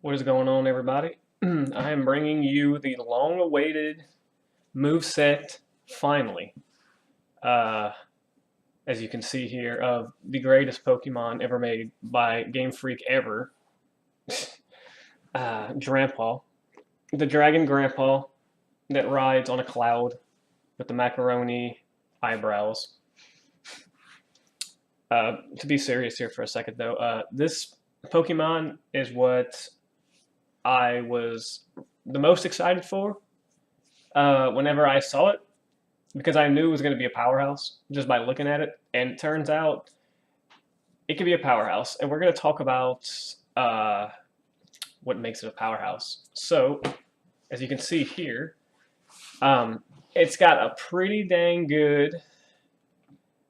What is going on, everybody? I am bringing you the long-awaited Moveset finally. Uh, as you can see here, of the greatest Pokemon ever made by Game Freak ever, Drampa, the Dragon Grandpa that rides on a cloud with the macaroni eyebrows. To be serious here for a second, though, this Pokemon is what I was the most excited for whenever I saw it because I knew it was going to be a powerhouse just by looking at it. And it turns out it could be a powerhouse. And we're going to talk about what makes it a powerhouse. So, as you can see here, it's got a pretty dang good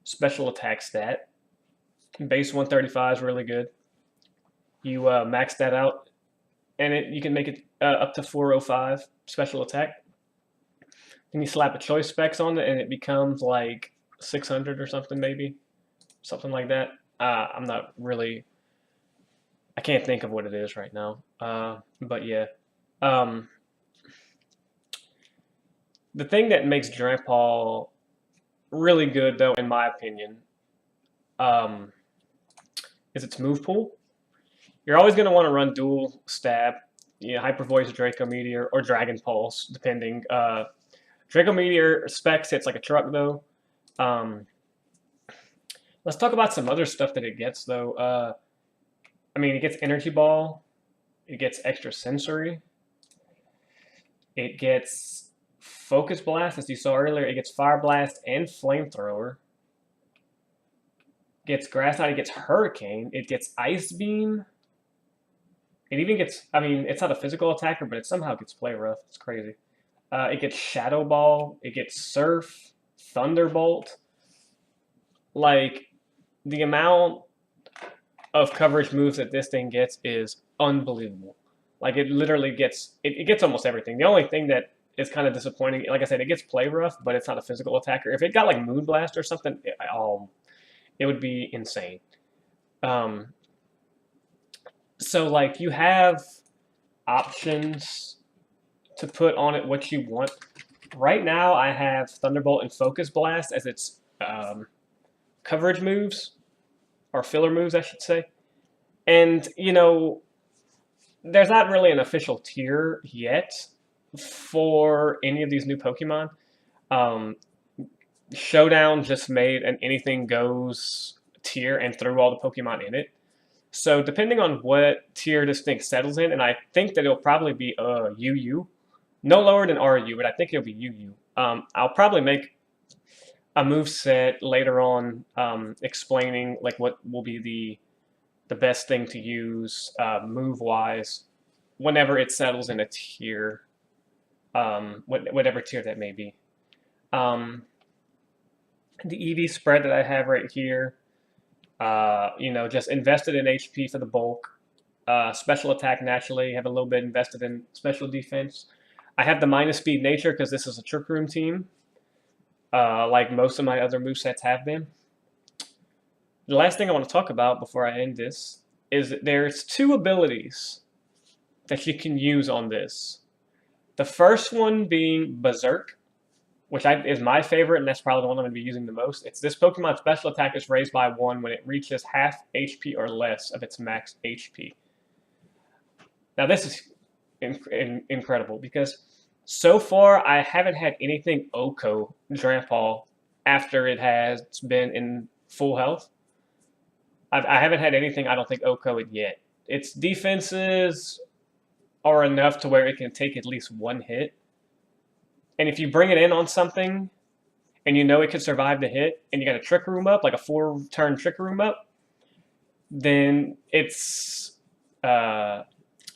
special attack stat. Base 135 is really good. You max that out, and you can make it up to 405 special attack. Then you slap a choice specs on it, and it becomes like 600 or something, maybe something like that. I'm not really. I can't think of what it is right now. But yeah, um, the thing that makes Drampa really good, though, in my opinion, um, is its move pool. You're always going to want to run dual stab, Hyper Voice, Draco Meteor, or Dragon Pulse, depending. Draco Meteor specs hits like a truck, though. Let's talk about some other stuff that it gets, though. I mean, it gets Energy Ball. It gets Extra Sensory. It gets Focus Blast, as you saw earlier. It gets Fire Blast and Flamethrower. It gets Grass Knot. It gets Hurricane. It gets Ice Beam. It even gets, I mean, it's not a physical attacker, but it somehow gets Play Rough. It's crazy. It gets Shadow Ball. It gets Surf, Thunderbolt. Like, the amount of coverage moves that this thing gets is unbelievable. Like, it literally gets, it gets almost everything. The only thing that is kind of disappointing, like I said, it gets Play Rough, but it's not a physical attacker. If it got, like, Moon Blast or something, it would be insane. So, like, you have options to put on it what you want. Right now, I have Thunderbolt and Focus Blast as its coverage moves, or filler moves, I should say. And, there's not really an official tier yet for any of these new Pokemon. Showdown just made an anything goes tier and threw all the Pokemon in it. So depending on what tier this thing settles in, and I think that it'll probably be UU, no lower than RU, but I think it'll be UU. I'll probably make a move set later on explaining like what will be the best thing to use move wise whenever it settles in a tier, whatever tier that may be. The EV spread that I have right here. Just invested in HP for the bulk. Special attack naturally. Have a little bit invested in special defense. I have the minus speed nature because this is a Trick Room team, like most of my other movesets have been. The last thing I want to talk about before I end this is that there's two abilities that you can use on this. The first one being Berserk, which is my favorite, and that's probably the one I'm going to be using the most. It's this Pokemon special attack is raised by 1 when it reaches half HP or less of its max HP. Now, this is incredible because so far I haven't had anything OHKO Drampa after it has been in full health. I haven't had anything, I don't think, OHKO it yet. Its defenses are enough to where it can take at least one hit. And if you bring it in on something and you know it can survive the hit and you got a Trick Room up, like a 4-turn Trick Room up, then its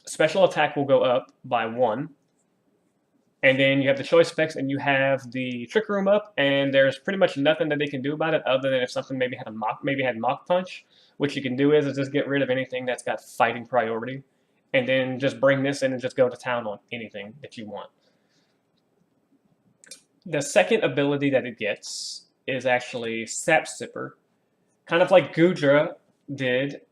special attack will go up by 1. And then you have the choice specs and you have the Trick Room up, and there's pretty much nothing that they can do about it other than if something maybe had Mach Punch. What you can do is just get rid of anything that's got fighting priority, and then just bring this in and just go to town on anything that you want. The second ability that it gets is actually Sap Sipper. Kind of like Gudra did,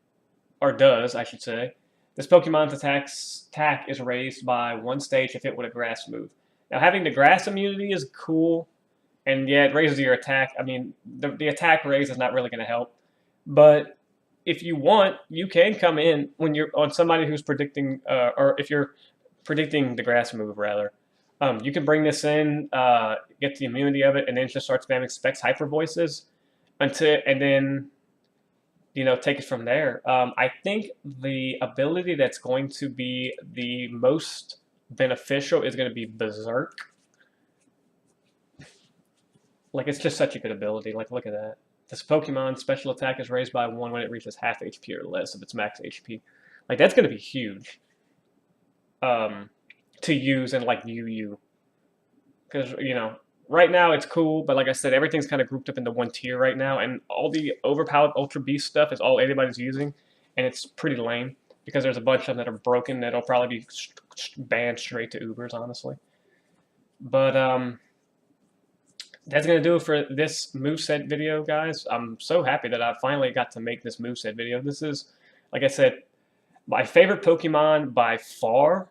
or does, I should say. This Pokemon's attack is raised by 1 stage if hit with a grass move. Now, having the grass immunity is cool, and yeah, it raises your attack. I mean, the attack raise is not really going to help, but if you want, you can come in when you're on somebody who's predicting, or if you're predicting the grass move rather. You can bring this in, get the immunity of it, and then just start spamming Specs Hyper Voices and then take it from there. I think the ability that's going to be the most beneficial is going to be Berserk. Like, it's just such a good ability. Like, look at that. This Pokemon special attack is raised by 1 when it reaches half HP or less of its max HP. Like, that's going to be huge to use in, like, UU. Because, right now it's cool, but like I said, everything's kind of grouped up into one tier right now, and all the overpowered Ultra Beast stuff is all anybody's using, and it's pretty lame, because there's a bunch of them that are broken that'll probably be banned straight to Ubers, honestly. But, that's going to do it for this moveset video, guys. I'm so happy that I finally got to make this moveset video. This is, like I said, my favorite Pokemon by far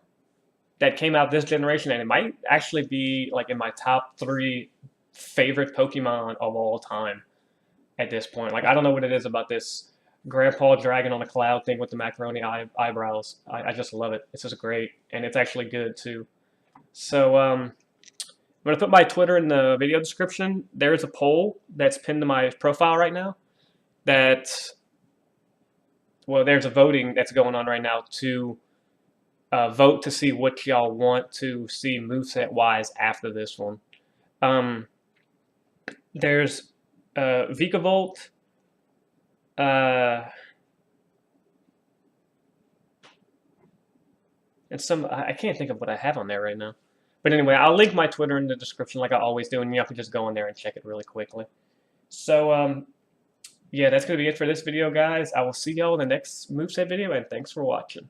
that came out this generation, and it might actually be like in my top 3 favorite Pokemon of all time at this point. Like, I don't know what it is about this Grandpa Dragon on a cloud thing with the macaroni eyebrows. I just love it. It's just great, and it's actually good too. So, I'm going to put my Twitter in the video description. There's a poll that's pinned to my profile right now there's a voting that's going on right now to vote to see what y'all want to see moveset-wise after this one. There's Vikavolt, and I can't think of what I have on there right now. But anyway, I'll link my Twitter in the description like I always do, and you can just go in there and check it really quickly. So, yeah, that's going to be it for this video, guys. I will see y'all in the next moveset video, and thanks for watching.